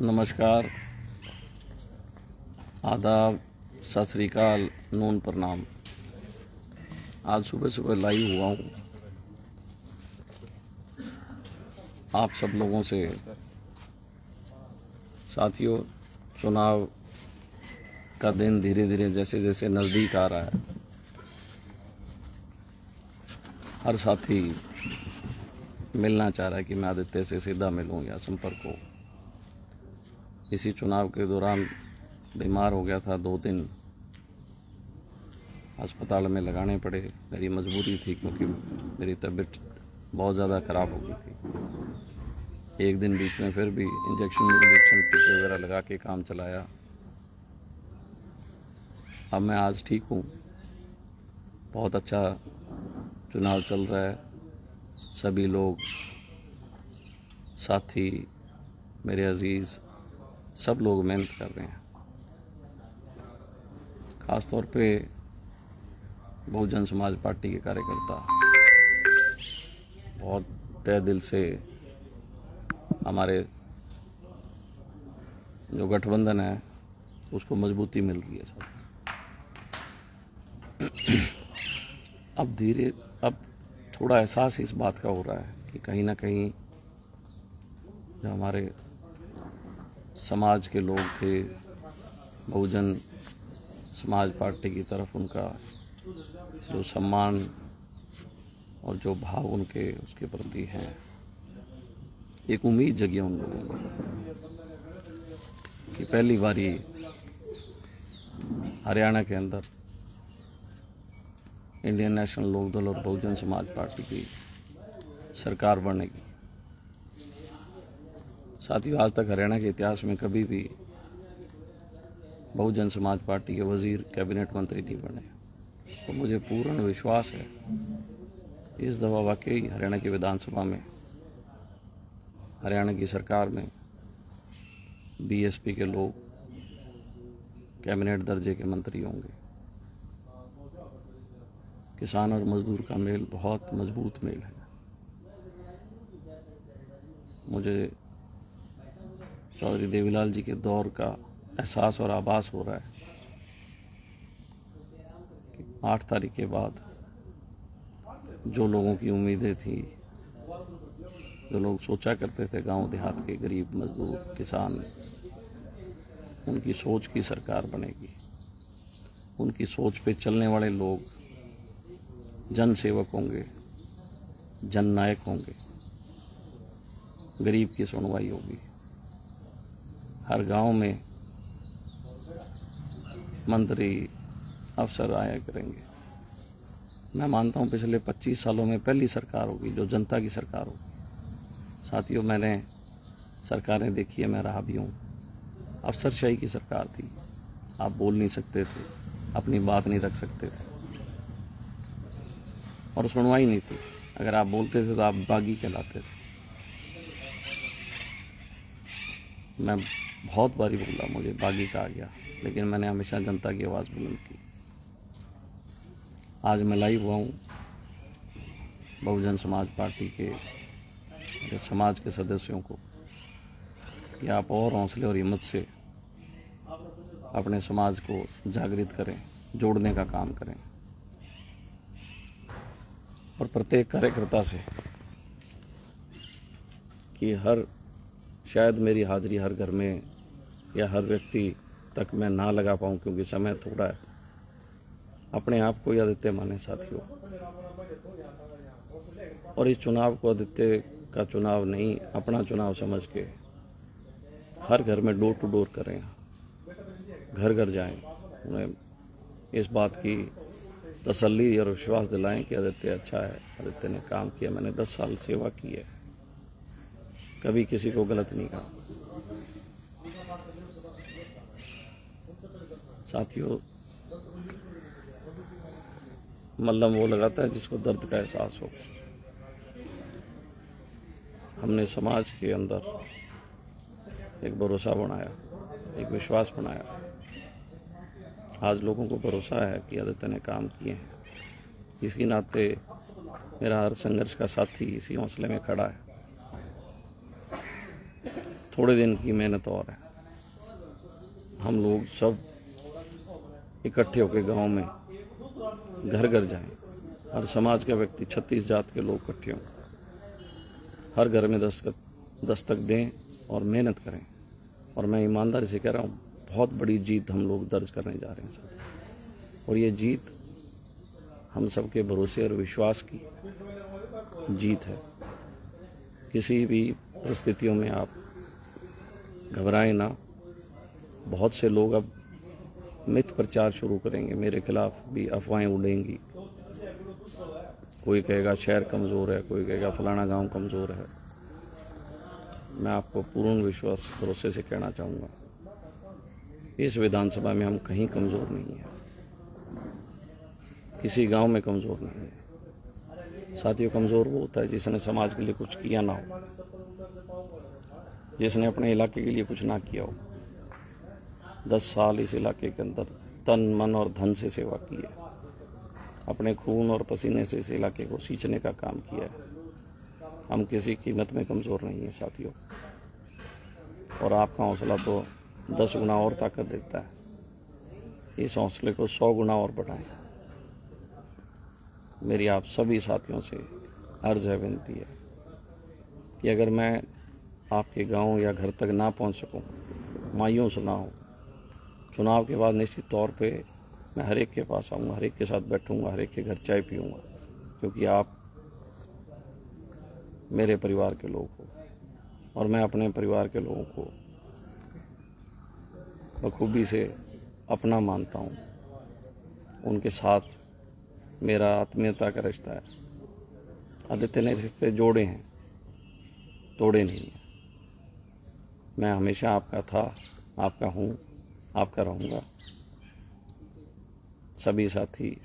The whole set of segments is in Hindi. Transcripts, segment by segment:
नमस्कार, आदाब, सत श्री अकाल, नून प्रणाम। आज सुबह सुबह लाइव हुआ हूँ आप सब लोगों से। साथियों, चुनाव का दिन धीरे धीरे जैसे जैसे नज़दीक आ रहा है, हर साथी मिलना चाह रहा है कि मैं आदित्य से सीधा मिलूं या संपर्क हो। इसी चुनाव के दौरान बीमार हो गया था, 2 दिन अस्पताल में लगाने पड़े। मेरी मजबूरी थी क्योंकि मेरी तबीयत बहुत ज़्यादा ख़राब हो गई थी। एक दिन बीच में फिर भी इंजेक्शन टीके वगैरह लगा के काम चलाया। अब मैं आज ठीक हूँ, बहुत अच्छा चुनाव चल रहा है। सभी लोग, साथी, मेरे अजीज़, सब लोग मेहनत कर रहे हैं। ख़ास तौर पे बहुजन समाज पार्टी के कार्यकर्ता बहुत तहे दिल से हमारे जो गठबंधन है उसको मजबूती मिल रही है सब। अब थोड़ा एहसास इस बात का हो रहा है कि कहीं ना कहीं जो हमारे समाज के लोग थे, बहुजन समाज पार्टी की तरफ उनका जो सम्मान और जो भाव उनके उसके प्रति है, एक उम्मीद जगी उन लोगों को कि पहली बारी हरियाणा के अंदर इंडियन नेशनल लोकदल और बहुजन समाज पार्टी की सरकार बनेगी। साथियों, आज तक हरियाणा के इतिहास में कभी भी बहुजन समाज पार्टी के वजीर कैबिनेट मंत्री नहीं बने। तो मुझे पूर्ण विश्वास है इस दफा वाकई हरियाणा की विधानसभा में, हरियाणा की सरकार में बीएसपी के लोग कैबिनेट दर्जे के मंत्री होंगे। किसान और मजदूर का मेल बहुत मजबूत मेल है। मुझे चौधरी देवीलाल जी के दौर का एहसास और आभास हो रहा है कि 8 तारीख के बाद जो लोगों की उम्मीदें थी, जो लोग सोचा करते थे गांव देहात के गरीब मजदूर किसान, उनकी सोच की सरकार बनेगी। उनकी सोच पे चलने वाले लोग जन सेवक होंगे, जन नायक होंगे, गरीब की सुनवाई होगी। हर गांव में मंत्री अफसर आया करेंगे। मैं मानता हूं पिछले 25 सालों में पहली सरकार होगी जो जनता की सरकार होगी। साथियों, मैंने सरकारें देखी है, मैं रहा भी हूं। अफसरशाही की सरकार थी, आप बोल नहीं सकते थे, अपनी बात नहीं रख सकते थे और सुनवाई नहीं थी। अगर आप बोलते थे तो आप बागी कहलाते थे। मैं बहुत बारी बोला, मुझे बागी कहा गया, लेकिन मैंने हमेशा जनता की आवाज़ बुलंद की। आज मैं लाइव हुआ हूँ बहुजन समाज पार्टी के समाज के सदस्यों को कि आप और हौसले और हिम्मत से अपने समाज को जागृत करें, जोड़ने का काम करें। और प्रत्येक कार्यकर्ता से कि शायद मेरी हाजिरी हर घर में या हर व्यक्ति तक मैं ना लगा पाऊँ क्योंकि समय थोड़ा है। अपने आप को ही आदित्य माने साथियों, और इस चुनाव को आदित्य का चुनाव नहीं, अपना चुनाव समझ के हर घर में डोर टू डोर करें, घर घर जाएं, उन्हें इस बात की तसल्ली और विश्वास दिलाएं कि आदित्य अच्छा है, आदित्य ने काम किया, मैंने 10 साल सेवा की है, कभी किसी को गलत नहीं कहा। साथियों, मल्लम वो लगाता है जिसको दर्द का एहसास हो। हमने समाज के अंदर एक भरोसा बनाया, एक विश्वास बनाया। आज लोगों को भरोसा है कि आदित्य ने काम किए हैं। इसी नाते मेरा हर संघर्ष का साथी इसी हौसले में खड़ा है थोड़े दिन की मेहनत और है। हम लोग सब इकट्ठे होकर गांव में घर घर जाएं, हर समाज का व्यक्ति, 36 जात के लोग इकट्ठे हों, हर घर में दस्तक दें और मेहनत करें। और मैं ईमानदारी से कह रहा हूँ, बहुत बड़ी जीत हम लोग दर्ज करने जा रहे हैं साथ। और ये जीत हम सबके भरोसे और विश्वास की जीत है। किसी भी परिस्थितियों में आप घबराएं ना। बहुत से लोग अब मिथ प्रचार शुरू करेंगे, मेरे खिलाफ भी अफवाहें उड़ेंगी। कोई कहेगा शहर कमज़ोर है, कोई कहेगा फलाना गांव कमज़ोर है। मैं आपको पूर्ण विश्वास भरोसे से कहना चाहूँगा, इस विधानसभा में हम कहीं कमज़ोर नहीं हैं, किसी गांव में कमज़ोर नहीं है। साथियों, कमज़ोर वो होता है जिसने समाज के लिए कुछ किया ना हो, जिसने अपने इलाके के लिए कुछ ना किया हो। 10 साल इस इलाके के अंदर तन मन और धन से सेवा की है, अपने खून और पसीने से इस इलाके को सींचने का काम किया है। हम किसी कीमत में कमज़ोर नहीं है साथियों। और आपका हौसला तो 10 गुना और ताकत देता है। इस हौसले को 100 गुना और बढ़ाएं। मेरी आप सभी साथियों से अर्ज़ है, विनती है कि अगर मैं आपके गांव या घर तक ना पहुंच सकूं, मायूस ना हो। चुनाव के बाद निश्चित तौर पे मैं हर एक के पास आऊँगा, हर एक के साथ बैठूँगा, हर एक के घर चाय पीऊँगा, क्योंकि आप मेरे परिवार के लोग हो और मैं अपने परिवार के लोगों को बखूबी से अपना मानता हूँ। उनके साथ मेरा आत्मीयता का रिश्ता है। आदित्य ने रिश्ते जोड़े हैं, तोड़े नहीं हैं। मैं हमेशा आपका था, आपका हूँ, आपका रहूँगा। सभी साथी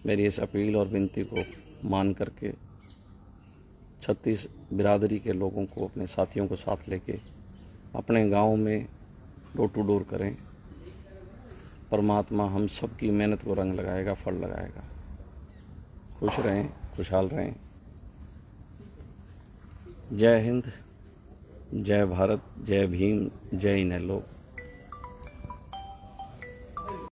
मेरी इस अपील और विनती को मान करके 36 बिरादरी के लोगों को, अपने साथियों को साथ लेके अपने गांव में डोर टू डोर करें। परमात्मा हम सब की मेहनत को रंग लगाएगा, फल लगाएगा। खुश रहें, खुशहाल रहें। जय हिंद, जय भारत, जय भीम, जय इनेलो।